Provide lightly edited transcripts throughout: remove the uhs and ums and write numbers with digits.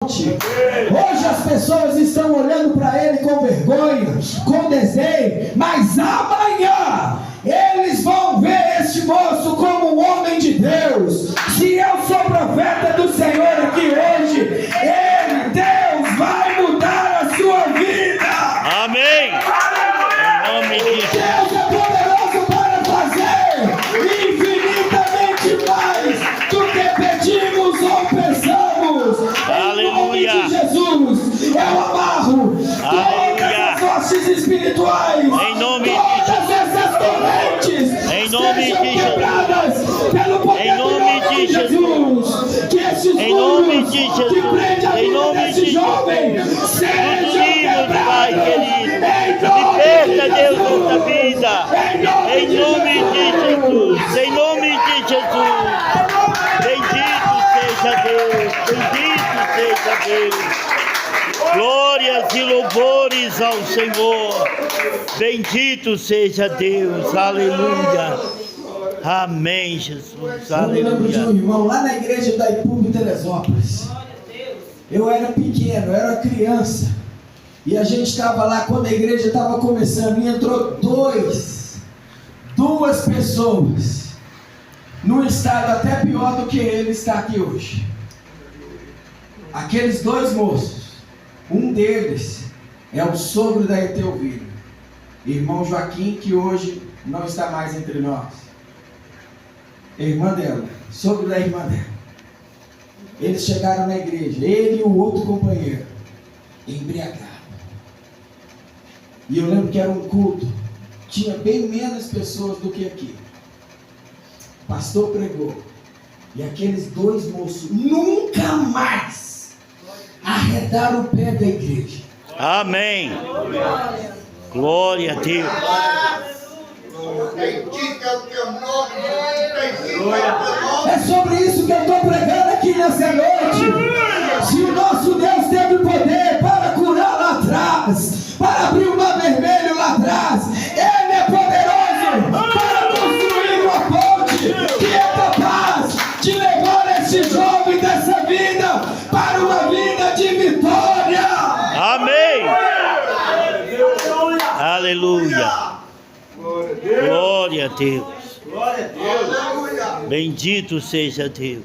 ponte. Hoje as pessoas estão olhando para ele com vergonha, com desdém, mas amanhã eles vão ver este moço como um homem de Deus. Se eu sou profeta do Senhor aqui hoje, Deus vai mudar a sua vida. Amém. Em nome de Jesus. Deus é poderoso para fazer infinitamente mais do que pedimos ou pensamos. Aleluia. Em nome de Jesus, eu amarro todas as hostes espirituais, Em nome de todas essas correntes, Em nome sejam de Jesus. quebradas pelo poder Em nome do de Jesus. Que esses Em nome muros de que Jesus. prende a Em vida nome desse de jovem Tudo sejam livre, Pai quebrados. querido. Em nome Liberta, de Deus, Jesus. nossa vida. Em nome de Jesus. Em nome de Jesus. Bendito seja Deus. Bendito seja Deus. Glórias e louvores ao Senhor. Bendito seja Deus. Aleluia. Amém, Jesus. Eu me lembro de um Aleluia. irmão lá na igreja da Ipub, Teresópolis. Eu era pequeno, eu era criança. E a gente estava lá quando a igreja estava começando. E entrou duas pessoas num estado até pior do que ele está aqui hoje. Aqueles dois moços, um deles é o sogro da Etelvina, irmão Joaquim, que hoje não está mais entre nós. Irmã dela, sogro da irmã dela. Eles chegaram na igreja, ele e o outro companheiro, embriagados. E eu lembro que era um culto, tinha bem menos pessoas do que aqui. O pastor pregou, e aqueles dois moços nunca mais arredaram o pé da igreja. Amém. Glória a Deus. Bendito é o teu nome, bendito é o teu nome. É sobre isso que eu estou pregando aqui nessa noite. Se o nosso Deus teve poder para curar lá atrás, para abrir o mar vermelho lá atrás, Ele é poderoso para construir uma ponte que é capaz de levar esse jovem dessa vida para uma vida de vitória. Amém. Aleluia. Glória a Deus. Bendito seja Deus.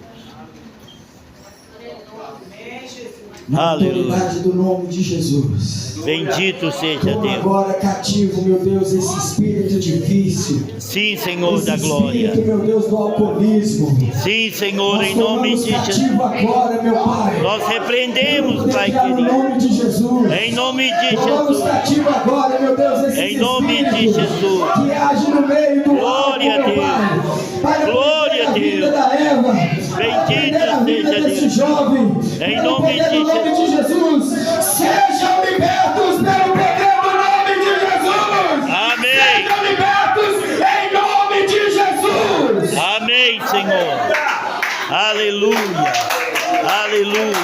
Na Aleluia. autoridade do nome de Jesus. Bendito seja Toma Deus. agora cativo, meu Deus, esse espírito de vício. Sim, Senhor Esse da glória. espírito, meu Deus, do alcoolismo. Sim, Senhor, Nós em nome tomamos de Jesus. cativo agora, meu Pai. Nós repreendemos, Vamos Pai deixar no querido. nome de Jesus. Em nome de Tomamos Jesus. cativo agora, meu Deus, esse Em nome de espírito Jesus. que age no meio do Glória álcool, a meu Pai. Para Glória a prender vida Deus. da Eva. Bendito Para prender a vida seja desse Deus. jovem. Em Pelo nome poder de do nome de Jesus. Sejam libertos pelo poder do nome de Jesus. Amém. Sejam libertos em nome de Jesus. Amém, Senhor. Aleluia. Aleluia.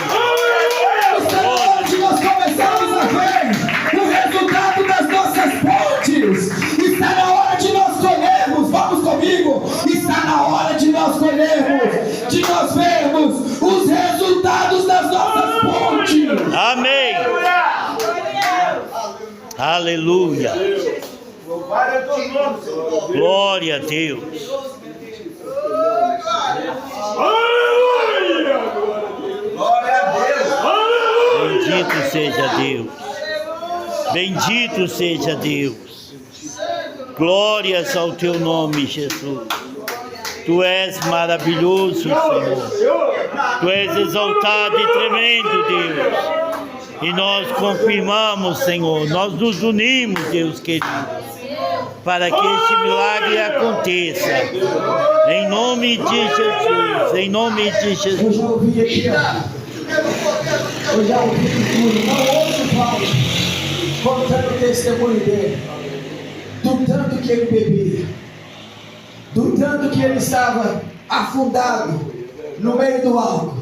Está na hora de nós começarmos a ver o resultado das nossas pontes. Está na hora de nós colhermos, vamos comigo. Está na hora de nós colhermos, de nós vermos os resultados das nossas pontes. Amém. Aleluia. Glória a Deus. Bendito seja Deus. Bendito seja Deus. Glórias ao teu nome, Jesus. Tu és maravilhoso, Senhor. Tu és exaltado e tremendo, Deus. E nós confirmamos, Senhor, nós nos unimos, Deus querido, para que este milagre aconteça. Em nome de Jesus, em nome de Eu Jesus. já ouvi aqui, ó. Eu já ouvi tudo. Não ouço Paulo contando o testemunho dele. Do tanto que ele bebia. Do tanto que ele estava afundado no meio do álcool.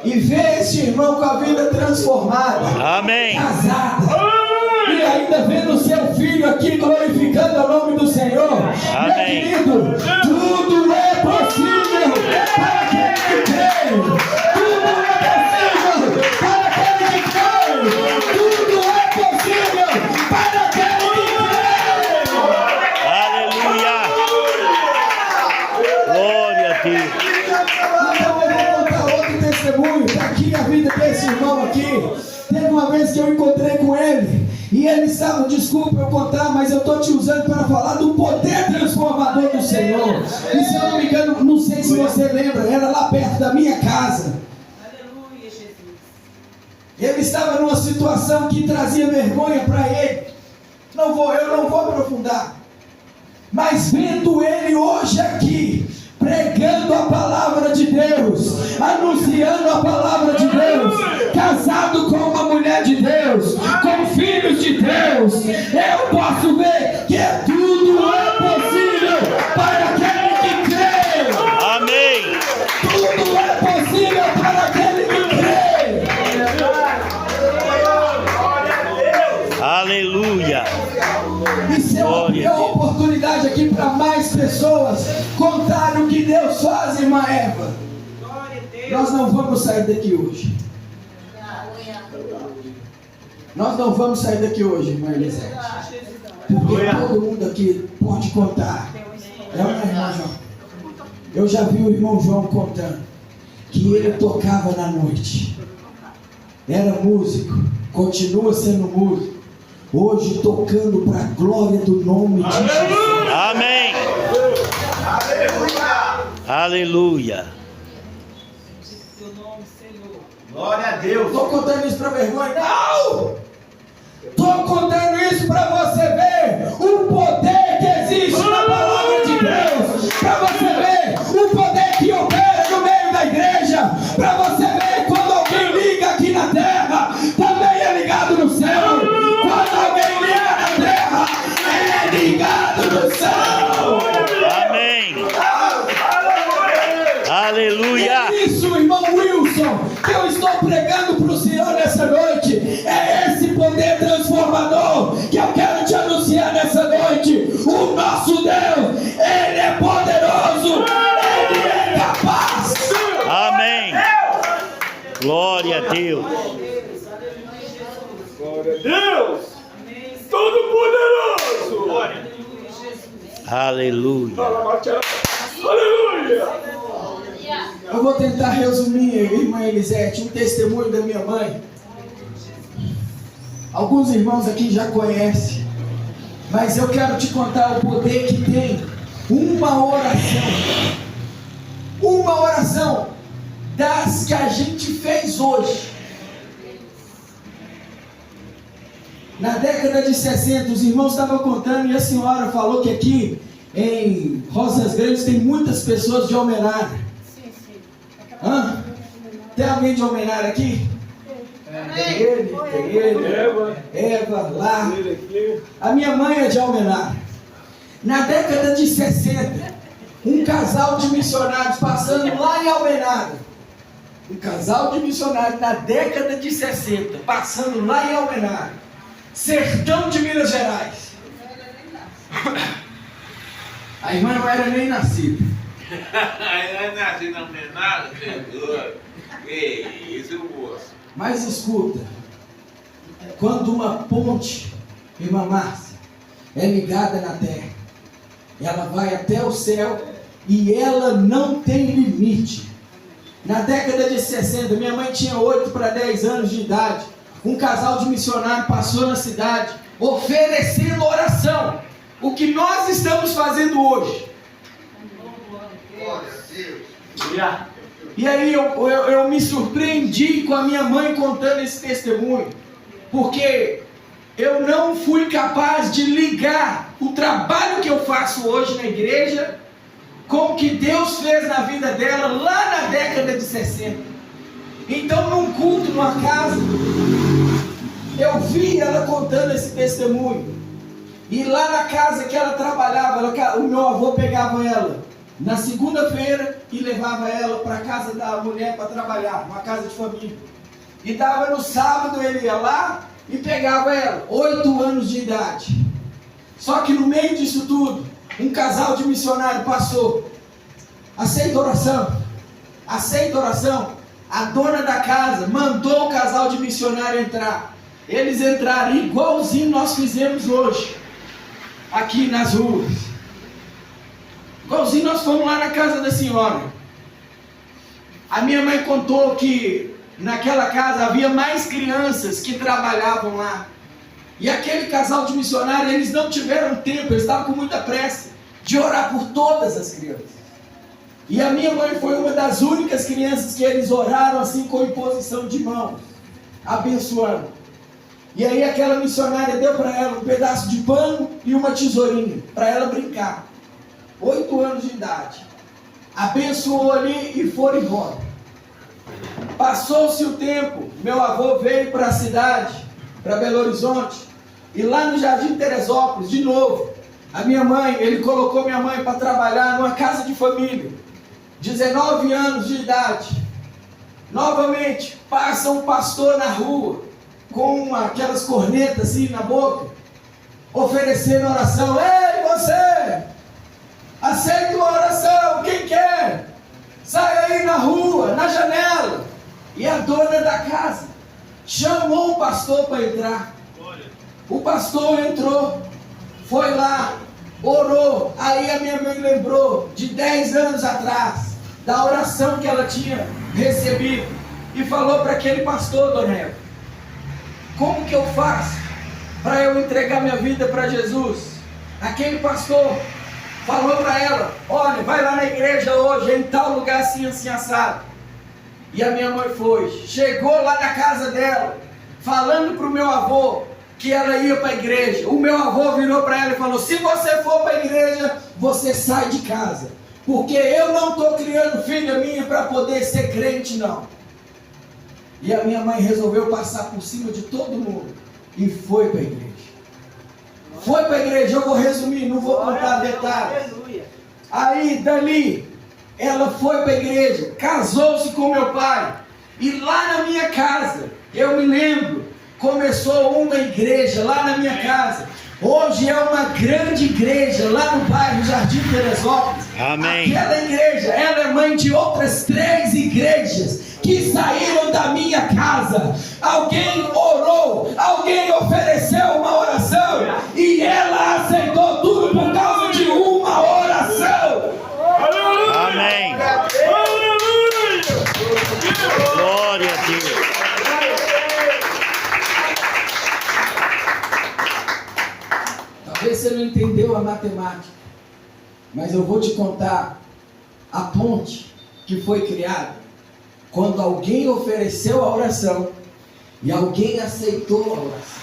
E ver esse irmão com a vida transformada. Amém. Casada. E ainda vendo o seu filho aqui glorificando o nome do Senhor. Amém. Meu querido, tudo é possível para aquele que crê. Tudo é possível para irmão aqui, teve uma vez que eu encontrei com ele, e ele estava, desculpa eu contar, mas eu estou te usando para falar do poder transformador do Senhor. E se eu não me engano, não sei se você lembra, era lá perto da minha casa. Ele estava numa situação que trazia vergonha para ele. Eu não vou aprofundar. Mas vendo ele hoje aqui, pregando a palavra de Deus, anunciando a palavra de Deus, casado com uma mulher de Deus, com filhos de Deus, eu posso ver que tudo é possível para aquele que crê. Amém. Tudo é possível para aquele que crê. Aleluia. Isso é uma oportunidade aqui para mais pessoas contar o que Deus faz, irmã Eva. Nós não vamos sair daqui hoje. Nós não vamos sair daqui hoje, irmã Elisete. Porque todo mundo aqui pode contar. É o irmão João. Eu já vi o irmão João contando que ele tocava na noite. Era músico, continua sendo músico. Hoje tocando para a glória do nome de Jesus. Amém. Aleluia. Glória a Deus. Estou contando isso para vergonha? Não! Estou contando isso para você ver o poder que existe na palavra de Deus. Para você ver o poder que opera no meio da igreja. Para você ver quando alguém liga aqui na terra, também é ligado no céu. Quando alguém liga na terra, é ligado no céu. Amém. Aleluia. É isso, irmão Wilson, que eu estou pregando para o Senhor nessa noite. É esse poder transformador que eu quero te anunciar nessa noite. O nosso Deus, Ele é poderoso, Ele é capaz. Amém. Glória a Deus. Glória a Deus! Todo-Poderoso! Glória! Aleluia. Aleluia! Eu vou tentar resumir, irmã Elisete, um testemunho da minha mãe. Alguns irmãos aqui já conhecem, mas eu quero te contar o poder que tem uma oração das que a gente fez hoje. Na década de 60, os irmãos estavam contando e a senhora falou que aqui em Rosas Grandes tem muitas pessoas de Almenara. Hã? Tem alguém de Almenara aqui? Tem ele, Eva, lá. A minha mãe é de Almenara. Na década de 60, um casal de missionários passando lá em Almenara. Um casal de missionários na década de 60, passando lá em Almenara. Sertão de Minas Gerais. A irmã não era nem nascida. Eu nasci na menada, que isso, moço. Mas escuta, quando uma ponte, irmã Márcia, é ligada na terra, ela vai até o céu e ela não tem limite. Na década de 60, minha mãe tinha 8 para 10 anos de idade. Um casal de missionários passou na cidade oferecendo oração. O que nós estamos fazendo hoje. Glória a Deus. E aí eu me surpreendi com a minha mãe contando esse testemunho. Porque eu não fui capaz de ligar o trabalho que eu faço hoje na igreja com o que Deus fez na vida dela lá na década de 60. Então, num culto, numa casa, eu vi ela contando esse testemunho. E lá na casa que ela trabalhava, o meu avô pegava ela na segunda-feira e levava ela para a casa da mulher para trabalhar, uma casa de família. E dava no sábado, ele ia lá e pegava ela, 8 anos de idade. Só que no meio disso tudo, um casal de missionário passou. Aceita oração. Aceita oração. A dona da casa mandou o casal de missionário entrar. Eles entraram igualzinho nós fizemos hoje, aqui nas ruas. Igualzinho nós fomos lá na casa da senhora. A minha mãe contou que naquela casa havia mais crianças que trabalhavam lá. E aquele casal de missionários, eles não tiveram tempo, eles estavam com muita pressa de orar por todas as crianças. E a minha mãe foi uma das únicas crianças que eles oraram assim com imposição de mãos, abençoando. E aí aquela missionária deu para ela um pedaço de pano e uma tesourinha para ela brincar. 8 anos de idade. Abençoou ali e foram embora. Passou-se o tempo, meu avô veio para a cidade, para Belo Horizonte, e lá no Jardim Teresópolis, de novo, a minha mãe, ele colocou minha mãe para trabalhar numa casa de família, 19 anos de idade. Novamente, passa um pastor na rua, com aquelas cornetas assim na boca, oferecendo oração. Ei, você! Aceita uma oração, quem quer? Sai aí na rua, na janela. E a dona da casa chamou o pastor para entrar. O pastor entrou, foi lá, orou. Aí a minha mãe lembrou de 10 anos atrás, da oração que ela tinha recebido, e falou para aquele pastor: dona Eva, como que eu faço para eu entregar minha vida para Jesus? Aquele pastor falou para ela: olha, vai lá na igreja hoje, em tal lugar assim, assim, assado. E a minha mãe foi, chegou lá na casa dela, falando para o meu avô que ela ia para a igreja. O meu avô virou para ela e falou: se você for para a igreja, você sai de casa, porque eu não estou criando filha minha para poder ser crente, não. E a minha mãe resolveu passar por cima de todo mundo e foi para a igreja. Foi para a igreja, eu vou resumir, não vou contar detalhes. Aí, dali, ela foi para a igreja, casou-se com meu pai. E lá na minha casa, eu me lembro, começou uma igreja lá na minha casa. Hoje é uma grande igreja lá no bairro Jardim Teresópolis. Amém. Aquela igreja, ela é mãe de outras 3 igrejas que saíram da minha casa. Alguém orou, alguém ofereceu uma oração e ela aceitou tudo por causa de uma oração. Amém. Glória a Deus. Talvez você não entendeu a matemática, mas eu vou te contar a ponte que foi criada quando alguém ofereceu a oração e alguém aceitou a oração.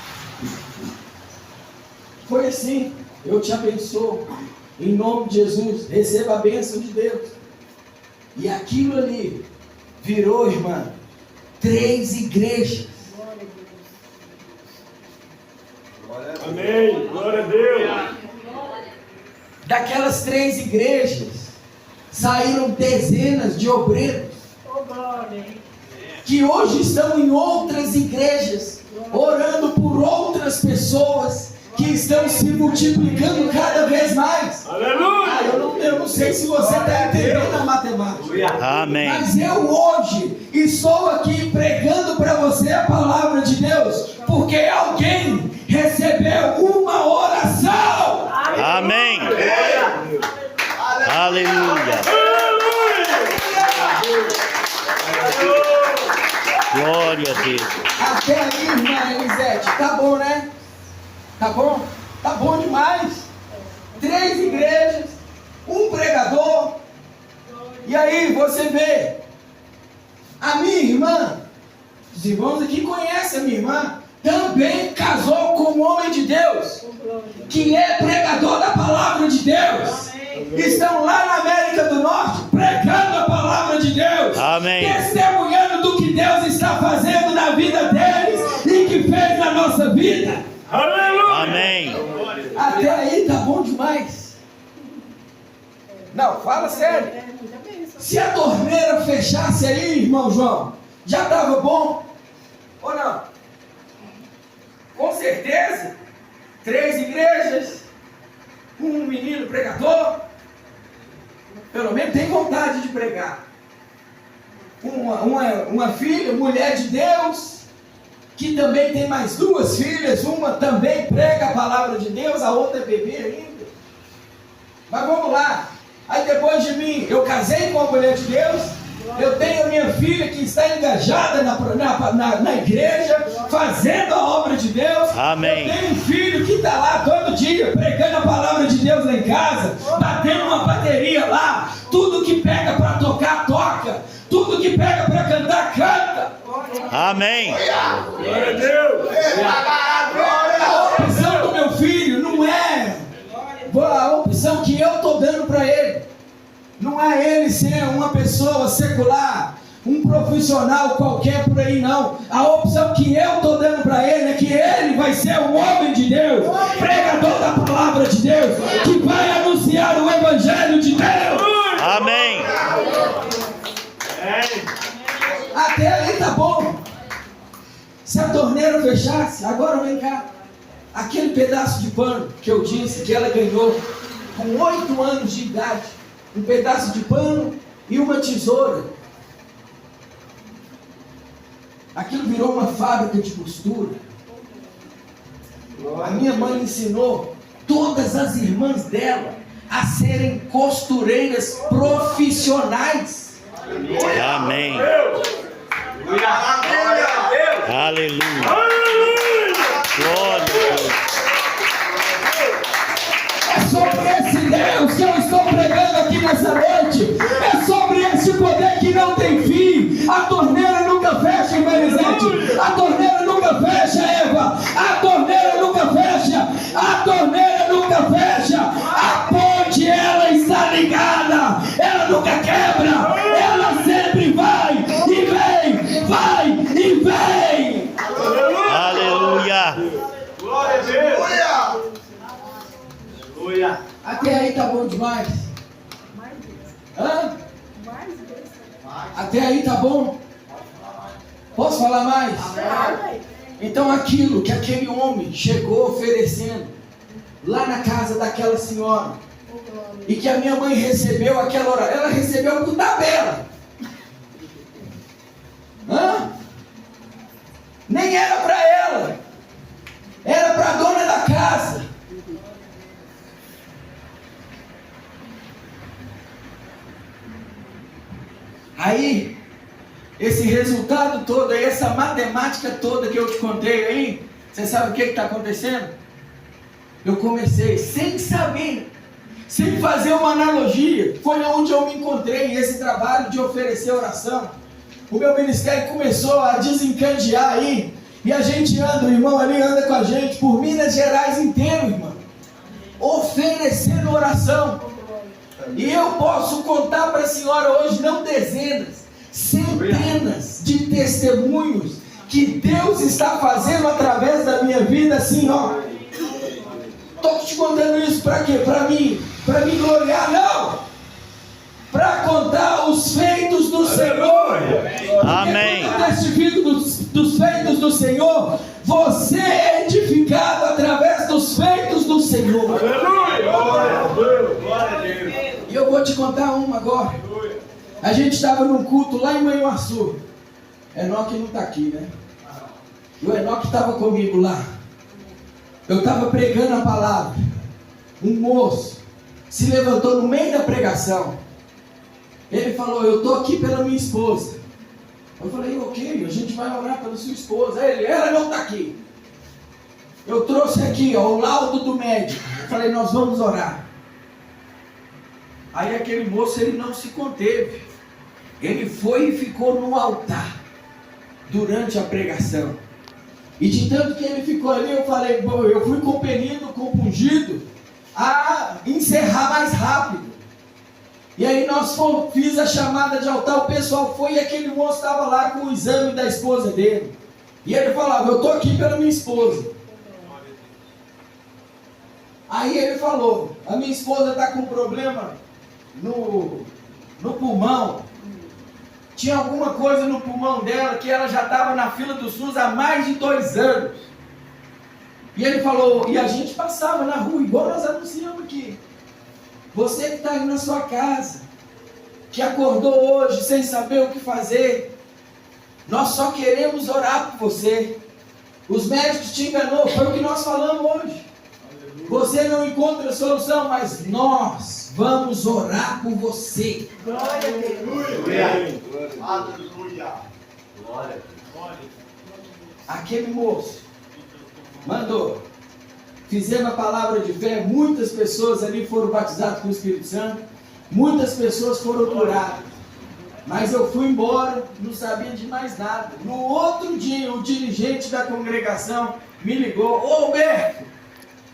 Foi assim. Eu te abençoo em nome de Jesus. Receba a bênção de Deus. E aquilo ali virou, irmã, 3 igrejas. Amém. Glória a Deus. Daquelas 3 igrejas saíram dezenas de obreiros que hoje estão em outras igrejas, orando por outras pessoas que estão se multiplicando cada vez mais. Aleluia. Eu não sei se você está entendendo a matemática. Amém. Mas eu hoje estou aqui pregando para você a palavra de Deus, porque alguém recebeu uma oração. Amém. Aleluia. Glória a Deus. Até aí, irmã Elisete, tá bom, né? Tá bom? Tá bom demais. 3 igrejas, um pregador. E aí você vê, a minha irmã, os irmãos aqui conhecem a minha irmã, também casou com um homem de Deus, que é pregador da palavra de Deus. Estão lá na América do Norte, pregando a palavra de Deus. Amém. Testemunhando do que Deus está fazendo na vida deles e que fez na nossa vida. Aleluia. Amém. Até aí tá bom demais. Não, fala sério. Se a torneira fechasse aí, irmão João, já estava bom? Ou não? Com certeza. 3 igrejas, um menino pregador, pelo menos tem vontade de pregar. Uma filha, mulher de Deus, que também tem mais 2 filhas, uma também prega a palavra de Deus, a outra é bebê ainda. Mas vamos lá. Aí depois de mim, eu casei com uma mulher de Deus, Eu tenho a minha filha que está engajada na igreja, fazendo a obra de Deus. Amém. Eu tenho um filho que está lá todo dia, pregando a palavra de Deus lá em casa, batendo uma bateria lá. Tudo que pega para tocar, toca. Tudo que pega para cantar, canta. Amém. Glória a Deus. A opção do meu filho não é a opção que eu estou dando para ele. Não é ele ser uma pessoa secular, um profissional qualquer por aí, não. A opção que eu estou dando para ele é que ele vai ser um homem de Deus, pregador da palavra de Deus, que vai anunciar o evangelho de Deus. Amém. Até aí tá bom. Se a torneira fechasse, agora vem cá. Aquele pedaço de pano que eu disse que ela ganhou com 8 anos de idade, um pedaço de pano e uma tesoura. Aquilo virou uma fábrica de costura. A minha mãe ensinou todas as irmãs dela a serem costureiras profissionais. Amém. Aleluia. Glória a Deus. É sobre esse Deus que eu estou pregando aqui nessa noite. É sobre esse poder que não tem fim. A torneira nunca fecha, Marisete. A torneira nunca fecha, Eva. A torneira nunca fecha. A torneira nunca fecha. A ponte, ela está ligada. Ela nunca quebra. Ela sempre vai e vem. Vai e vem. Aleluia. Glória a Deus. Aleluia. Até aí tá bom demais. Hã? Até aí tá bom? Posso falar mais? Então aquilo que aquele homem chegou oferecendo lá na casa daquela senhora, e que a minha mãe recebeu aquela hora, ela recebeu por tabela. Hã? Nem era para ela, era para a dona da casa. Aí, esse resultado todo, essa matemática toda que eu te contei aí, você sabe o que está acontecendo? Eu comecei sem saber, sem fazer uma analogia, foi onde eu me encontrei esse trabalho de oferecer oração. O meu ministério começou a desencandear aí, e a gente anda, o irmão ali anda com a gente por Minas Gerais inteiro, irmão, oferecendo oração. E eu posso contar para a senhora hoje, não dezenas, centenas de testemunhos que Deus está fazendo através da minha vida, assim, ó. Estou te contando isso para quê? Para mim gloriar? Não! Para contar os feitos do Senhor. Amém. Porque quando eu testifico dos feitos do Senhor, você é edificado através dos feitos do Senhor. Aleluia. Glória a Deus. Glória a Deus. E eu vou te contar uma agora. A gente estava num culto lá em Manhuaçu. Enoque não está aqui, né? O Enoque estava comigo lá. Eu estava pregando a palavra. Um moço se levantou no meio da pregação. Ele falou: eu estou aqui pela minha esposa. Eu falei: ok, a gente vai orar pela sua esposa. Ela não está aqui. Eu trouxe aqui, ó, o laudo do médico. Eu falei: nós vamos orar. Aí aquele moço, ele não se conteve. Ele foi e ficou no altar durante a pregação. E de tanto que ele ficou ali, eu falei: bom, eu fui compelido, compungido a encerrar mais rápido. E aí fiz a chamada de altar, o pessoal foi e aquele moço estava lá com o exame da esposa dele. E ele falava: eu estou aqui pela minha esposa. Aí ele falou: a minha esposa está com problema no pulmão. Tinha alguma coisa no pulmão dela que ela já estava na fila do SUS há mais de 2 anos. E ele falou, e a gente passava na rua, igual nós anunciamos aqui. Você que está aí na sua casa, que acordou hoje sem saber o que fazer, nós só queremos orar por você. Os médicos te enganou, foi o que nós falamos hoje. Você não encontra solução, mas nós vamos orar por você. Aleluia. Aquele moço mandou, fizemos a palavra de fé, muitas pessoas ali foram batizadas com o Espírito Santo, muitas pessoas foram curadas, mas eu fui embora, não sabia de mais nada. No outro dia, o dirigente da congregação me ligou: ô Humberto,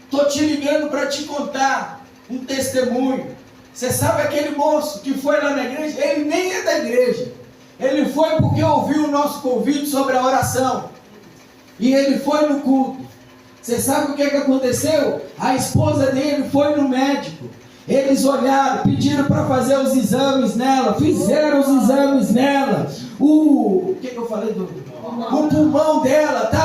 estou te ligando para te contar um testemunho. Você sabe aquele moço que foi lá na igreja? Ele nem é da igreja, ele foi porque ouviu o nosso convite sobre a oração, e ele foi no culto. Você sabe o que aconteceu? A esposa dele foi no médico, eles olharam, pediram para fazer os exames nela, fizeram os exames nela, o que eu falei? O pulmão dela está